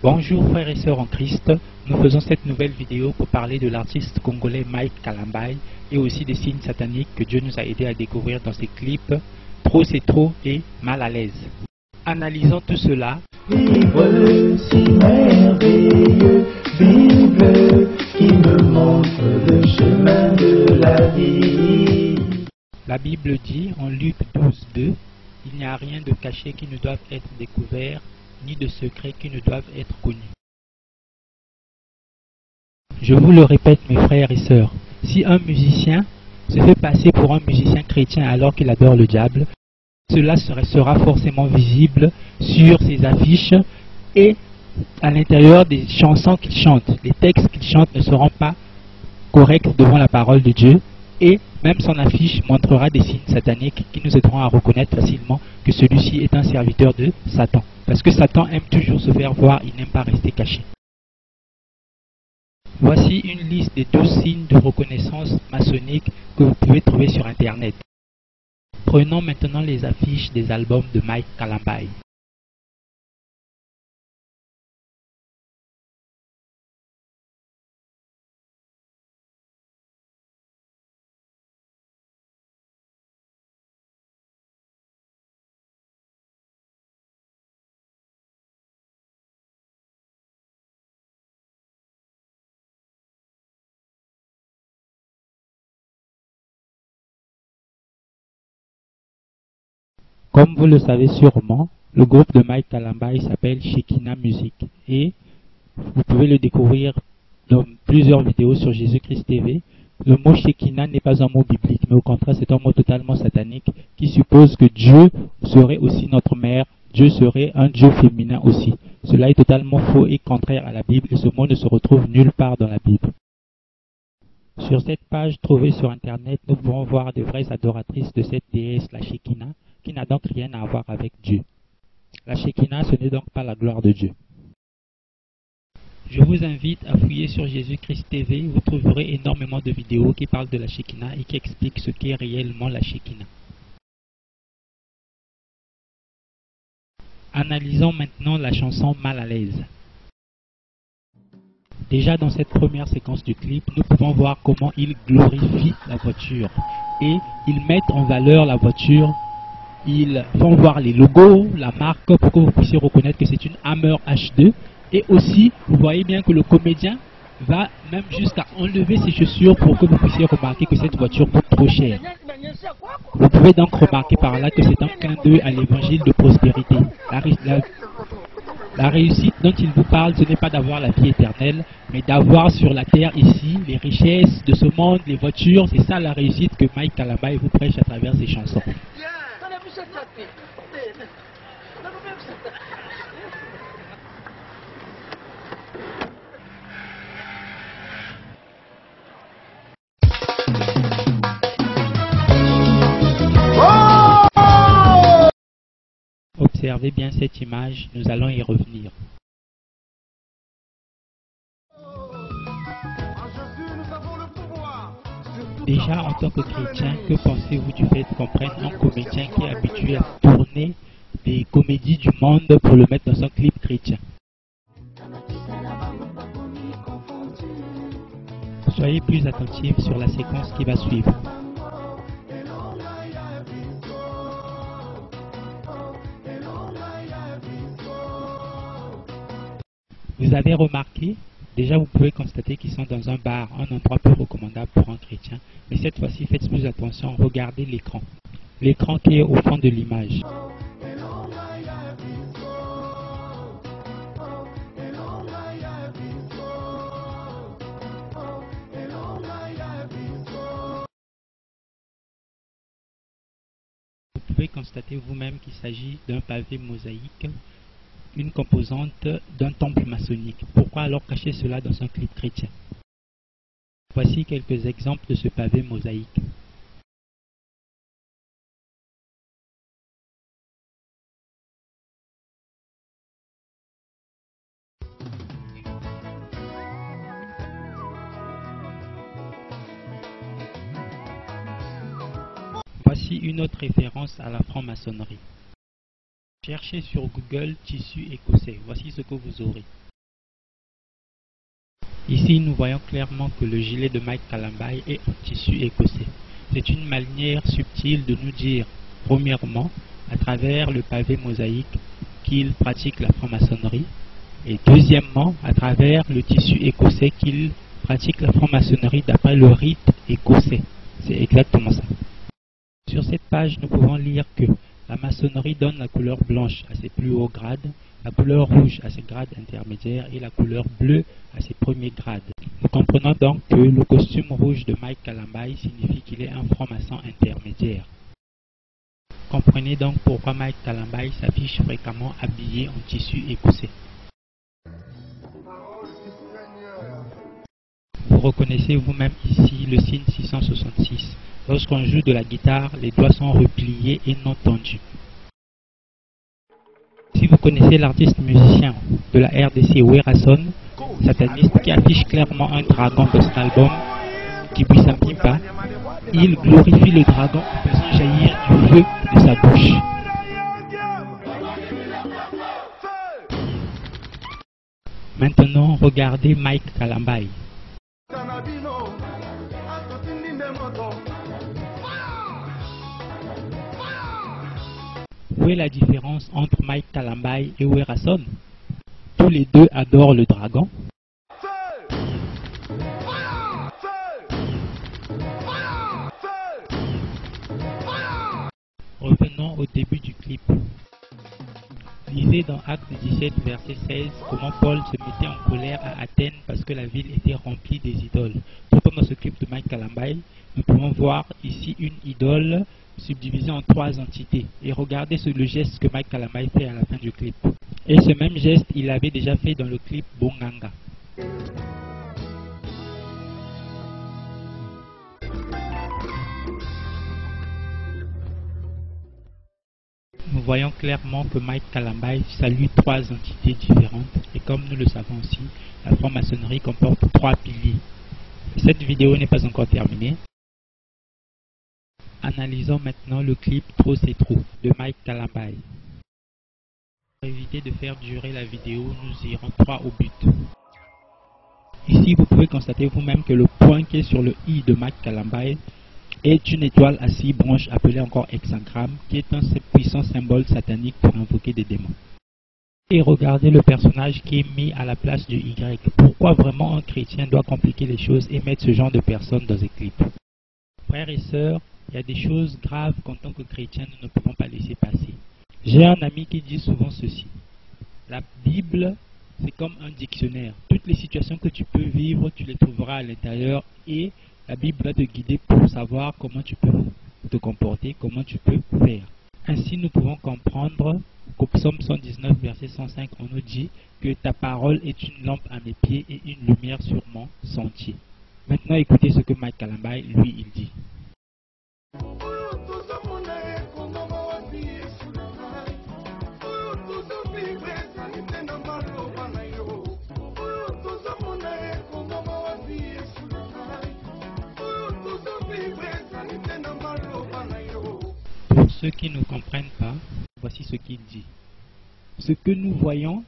Bonjour frères et sœurs en Christ, nous faisons cette nouvelle vidéo pour parler de l'artiste congolais Mike Kalambai et aussi des signes sataniques que Dieu nous a aidés à découvrir dans ses clips Trop c'est trop et Mal à l'aise. Analysons tout cela. Livre si merveilleux, Bible qui me montre le chemin de la vie. La Bible dit en Luc 12:2, il n'y a rien de caché qui ne doive être découvert, ni de secret qui ne doivent être connus. Je vous le répète mes frères et sœurs, si un musicien se fait passer pour un musicien chrétien alors qu'il adore le diable, cela sera forcément visible sur ses affiches et à l'intérieur des chansons qu'il chante. Les textes qu'il chante ne seront pas corrects devant la parole de Dieu et même son affiche montrera des signes sataniques qui nous aideront à reconnaître facilement que celui-ci est un serviteur de Satan. Parce que Satan aime toujours se faire voir, il n'aime pas rester caché. Voici une liste des 12 signes de reconnaissance maçonnique que vous pouvez trouver sur Internet. Prenons maintenant les affiches des albums de Mike Kalambai. Comme vous le savez sûrement, le groupe de Mike Kalambai s'appelle Shekinah Music et vous pouvez le découvrir dans plusieurs vidéos sur Jésus-Christ TV. Le mot Shekinah n'est pas un mot biblique, mais au contraire c'est un mot totalement satanique qui suppose que Dieu serait aussi notre mère, Dieu serait un Dieu féminin aussi. Cela est totalement faux et contraire à la Bible et ce mot ne se retrouve nulle part dans la Bible. Sur cette page trouvée sur Internet, nous pouvons voir de vraies adoratrices de cette déesse, la Shekinah, qui n'a donc rien à voir avec Dieu. La Shekinah, ce n'est donc pas la gloire de Dieu. Je vous invite à fouiller sur Jésus-Christ TV, vous trouverez énormément de vidéos qui parlent de la Shekinah et qui expliquent ce qu'est réellement la Shekinah. Analysons maintenant la chanson Mal à l'aise. Déjà dans cette première séquence du clip, nous pouvons voir comment ils glorifient la voiture et ils mettent en valeur la voiture. Ils font voir les logos, la marque pour que vous puissiez reconnaître que c'est une Hammer H2 et aussi vous voyez bien que le comédien va même jusqu'à enlever ses chaussures pour que vous puissiez remarquer que cette voiture coûte trop cher. Vous pouvez donc remarquer par là que c'est un clin d'œil à l'évangile de prospérité. La réussite dont il vous parle, ce n'est pas d'avoir la vie éternelle, mais d'avoir sur la terre ici les richesses de ce monde, les voitures. C'est ça la réussite que Mike Kalambai vous prêche à travers ses chansons. Observez bien cette image, nous allons y revenir. Déjà en tant que chrétien, que pensez-vous du fait qu'on prenne un comédien qui est habitué à tourner des comédies du monde pour le mettre dans un clip chrétien? Soyez plus attentifs sur la séquence qui va suivre. Vous avez remarqué, déjà vous pouvez constater qu'ils sont dans un bar, un endroit peu recommandable pour un chrétien. Mais cette fois-ci, faites plus attention, regardez l'écran. L'écran qui est au fond de l'image. Vous pouvez constater vous-même qu'il s'agit d'un pavé mosaïque, une composante d'un temple maçonnique. Pourquoi alors cacher cela dans un clip chrétien? Voici quelques exemples de ce pavé mosaïque. Voici une autre référence à la franc-maçonnerie. Cherchez sur Google tissu écossais, voici ce que vous aurez. Ici, nous voyons clairement que le gilet de Mike Kalambay est en tissu écossais. C'est une manière subtile de nous dire, premièrement, à travers le pavé mosaïque, qu'il pratique la franc-maçonnerie, et deuxièmement, à travers le tissu écossais, qu'il pratique la franc-maçonnerie d'après le rite écossais. C'est exactement ça. Sur cette page, nous pouvons lire que la maçonnerie donne la couleur blanche à ses plus hauts grades, la couleur rouge à ses grades intermédiaires et la couleur bleue à ses premiers grades. Nous comprenons donc que le costume rouge de Mike Kalambay signifie qu'il est un franc-maçon intermédiaire. Comprenez donc pourquoi Mike Kalambay s'affiche fréquemment habillé en tissu écossais. Vous reconnaissez vous-même ici le signe 666. Lorsqu'on joue de la guitare, les doigts sont repliés et non tendus. Si vous connaissez l'artiste musicien de la RDC Werason, sataniste, qui affiche clairement un dragon dans son album Kibwisa Mpimpa, il glorifie le dragon en faisant jaillir du feu de sa bouche. Maintenant, regardez Mike Kalambay. Où est la différence entre Mike Kalambay et Werason? Tous les deux adorent le dragon. Revenons au début du clip. Lisez dans Actes 17, verset 16, comment Paul se mettait en colère à Athènes parce que la ville était remplie des idoles. Pourtant, dans ce clip de Mike Kalambay, nous pouvons voir ici une idole subdivisée en 3 entités. Et regardez le geste que Mike Kalambay fait à la fin du clip. Et ce même geste, il l'avait déjà fait dans le clip Bonganga. Nous voyons clairement que Mike Kalambay salue 3 entités différentes et comme nous le savons aussi, la franc-maçonnerie comporte 3 piliers. Cette vidéo n'est pas encore terminée. Analysons maintenant le clip Trop c'est trop de Mike Kalambay. Pour éviter de faire durer la vidéo, nous irons droit au but. Ici, vous pouvez constater vous-même que le point qui est sur le i de Mike Kalambay est une étoile à 6 branches appelée encore hexagramme, qui est un puissant symbole satanique pour invoquer des démons. Et regardez le personnage qui est mis à la place du Y. Pourquoi vraiment un chrétien doit compliquer les choses et mettre ce genre de personnes dans des clips? Frères et sœurs, il y a des choses graves qu'en tant que chrétien nous ne pouvons pas laisser passer. J'ai un ami qui dit souvent ceci. La Bible, c'est comme un dictionnaire. Toutes les situations que tu peux vivre, tu les trouveras à l'intérieur et la Bible va te guider pour savoir comment tu peux te comporter, comment tu peux faire. Ainsi, nous pouvons comprendre qu'au psaume 119, verset 105, on nous dit que ta parole est une lampe à mes pieds et une lumière sur mon sentier. Maintenant, écoutez ce que Mike Kalambay, lui, il dit. Pour ceux qui ne comprennent pas, voici ce qu'il dit. Ce que nous voyons,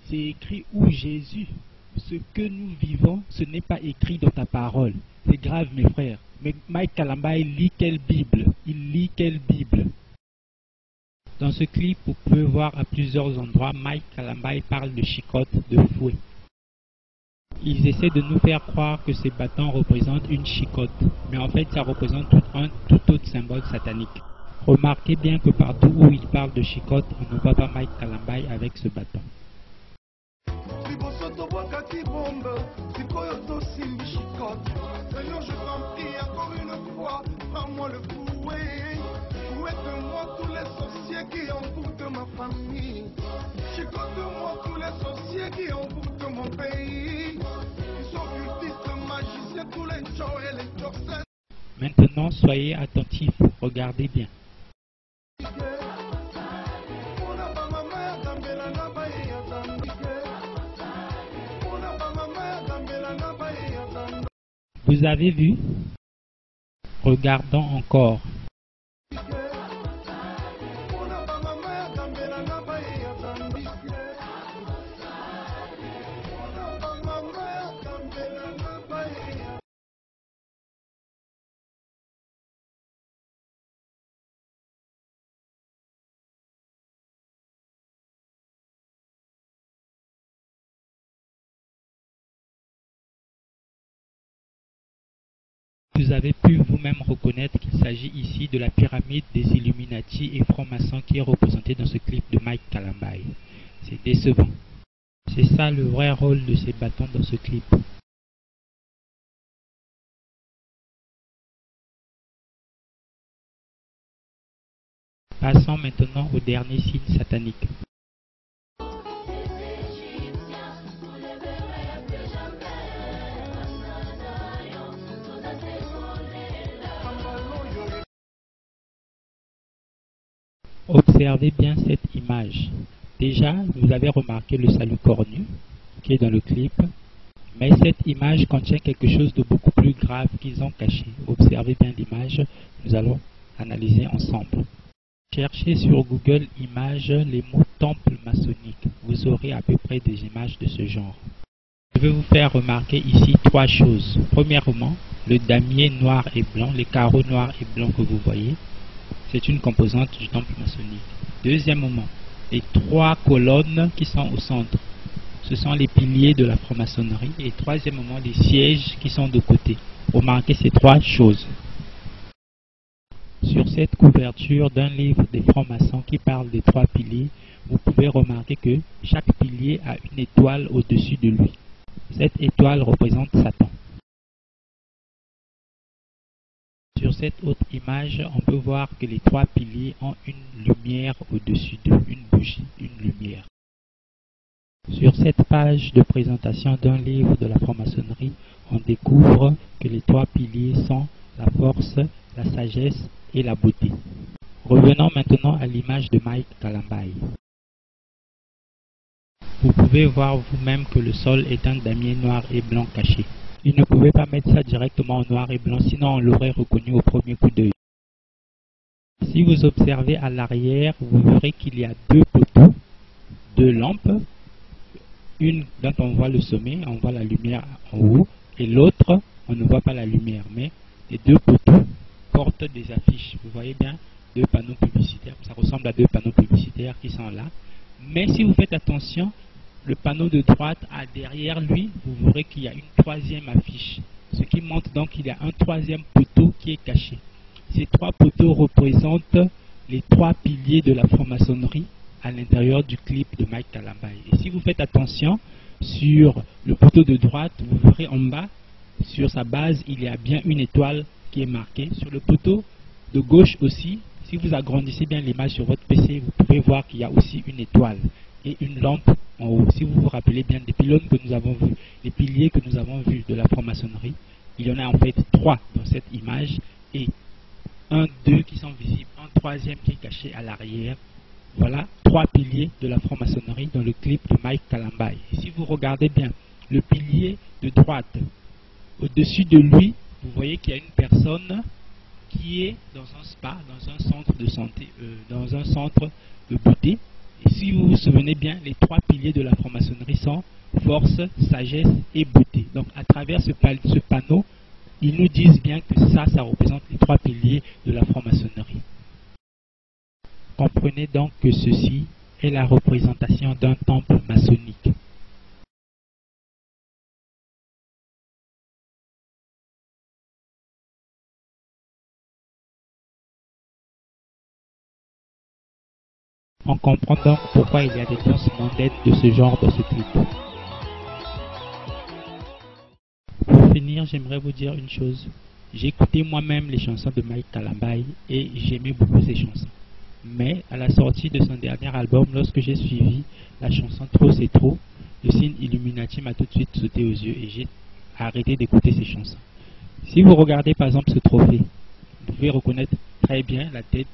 c'est écrit où Jésus. Ce que nous vivons, ce n'est pas écrit dans ta parole. C'est grave, mes frères. Mais Mike Kalambay lit quelle Bible? Il lit quelle Bible? Dans ce clip, vous pouvez voir à plusieurs endroits, Mike Kalambay parle de chicotte, de fouet. Ils essaient de nous faire croire que ces bâtons représentent une chicotte, mais en fait, ça représente un tout autre symbole satanique. Remarquez bien que partout où il parle de chicotte, on ne voit pas Mike Kalambay avec ce bâton. Seigneur, je t'en prie encore une fois, prends-moi le fouet. Fouette-moi tous les sorciers qui envoûtent ma famille. Chicote-moi tous les sorciers qui envoûtent mon pays. Ils sont cultistes, magiciens, tous les Joe et les Joksen. Maintenant, soyez attentifs, regardez bien. Vous avez vu? Regardons encore. vous avez pu vous-même reconnaître qu'il s'agit ici de la pyramide des Illuminati et francs-maçons qui est représentée dans ce clip de Mike Kalambay. C'est décevant. C'est ça le vrai rôle de ces bâtons dans ce clip. Passons maintenant au dernier signe satanique. Observez bien cette image. Déjà, vous avez remarqué le salut cornu qui est dans le clip, mais cette image contient quelque chose de beaucoup plus grave qu'ils ont caché. Observez bien l'image, nous allons analyser ensemble. Cherchez sur Google Images les mots temple maçonnique. Vous aurez à peu près des images de ce genre. Je vais vous faire remarquer ici trois choses. Premièrement, le damier noir et blanc, les carreaux noirs et blancs que vous voyez, c'est une composante du temple maçonnique. Deuxièmement, les trois colonnes qui sont au centre, ce sont les piliers de la franc-maçonnerie. Et troisièmement, les sièges qui sont de côté. Remarquez ces trois choses. Sur cette couverture d'un livre des francs-maçons qui parle des trois piliers, vous pouvez remarquer que chaque pilier a une étoile au-dessus de lui. Cette étoile représente Satan. Sur cette autre image, on peut voir que les trois piliers ont une lumière au-dessus d'eux, une bougie, une lumière. Sur cette page de présentation d'un livre de la franc-maçonnerie, on découvre que les trois piliers sont la force, la sagesse et la beauté. Revenons maintenant à l'image de Mike Kalambay. Vous pouvez voir vous-même que le sol est un damier noir et blanc caché. Il ne pouvait pas mettre ça directement en noir et blanc, sinon on l'aurait reconnu au premier coup d'œil. Si vous observez à l'arrière, vous verrez qu'il y a deux poteaux, deux lampes. Une dont on voit le sommet, on voit la lumière en haut, et l'autre, on ne voit pas la lumière, mais les deux poteaux portent des affiches. Vous voyez bien, deux panneaux publicitaires, ça ressemble à deux panneaux publicitaires qui sont là. Mais si vous faites attention, le panneau de droite a derrière lui, vous verrez qu'il y a une troisième affiche. Ce qui montre donc qu'il y a un troisième poteau qui est caché. Ces trois poteaux représentent les trois piliers de la franc-maçonnerie à l'intérieur du clip de Mike Kalambay. Et si vous faites attention, sur le poteau de droite, vous verrez en bas, sur sa base, il y a bien une étoile qui est marquée. Sur le poteau de gauche aussi, si vous agrandissez bien l'image sur votre PC, vous pouvez voir qu'il y a aussi une étoile et une lampe en haut. Si vous vous rappelez bien des pylônes que nous avons vus, les piliers que nous avons vus de la franc-maçonnerie, il y en a en fait trois dans cette image et un, deux qui sont visibles, un troisième qui est caché à l'arrière. Voilà trois piliers de la franc-maçonnerie dans le clip de Mike Kalambay. Et si vous regardez bien le pilier de droite, au-dessus de lui, vous voyez qu'il y a une personne qui est dans un spa, dans un centre de santé, dans un centre de beauté. Et si vous vous souvenez bien, les trois piliers de la franc-maçonnerie sont force, sagesse et beauté. Donc à travers ce panneau, ils nous disent bien que ça représente les trois piliers de la franc-maçonnerie. Comprenez donc que ceci est la représentation d'un temple maçonnique. On comprend donc pourquoi il y a des danses mondaines de ce genre dans ce clip. Pour finir, j'aimerais vous dire une chose. J'ai écouté moi-même les chansons de Mike Kalambay et j'aimais beaucoup ces chansons. Mais à la sortie de son dernier album, lorsque j'ai suivi la chanson Trop c'est trop, le signe Illuminati m'a tout de suite sauté aux yeux et j'ai arrêté d'écouter ces chansons. Si vous regardez par exemple ce trophée, vous pouvez reconnaître très bien la tête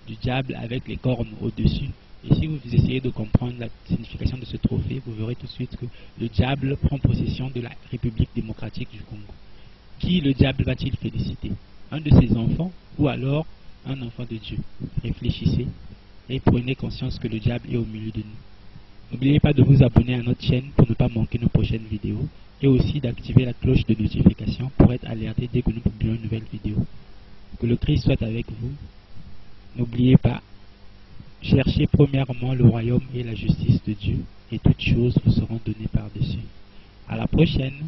du diable avec les cornes au-dessus. Et si vous essayez de comprendre la signification de ce trophée, vous verrez tout de suite que le diable prend possession de la République démocratique du Congo. Qui le diable va-t-il féliciter? Un de ses enfants ou alors un enfant de Dieu? Réfléchissez et prenez conscience que le diable est au milieu de nous. N'oubliez pas de vous abonner à notre chaîne pour ne pas manquer nos prochaines vidéos et aussi d'activer la cloche de notification pour être alerté dès que nous publions une nouvelle vidéo. Que le Christ soit avec vous. N'oubliez pas, cherchez premièrement le royaume et la justice de Dieu et toutes choses vous seront données par-dessus. À la prochaine.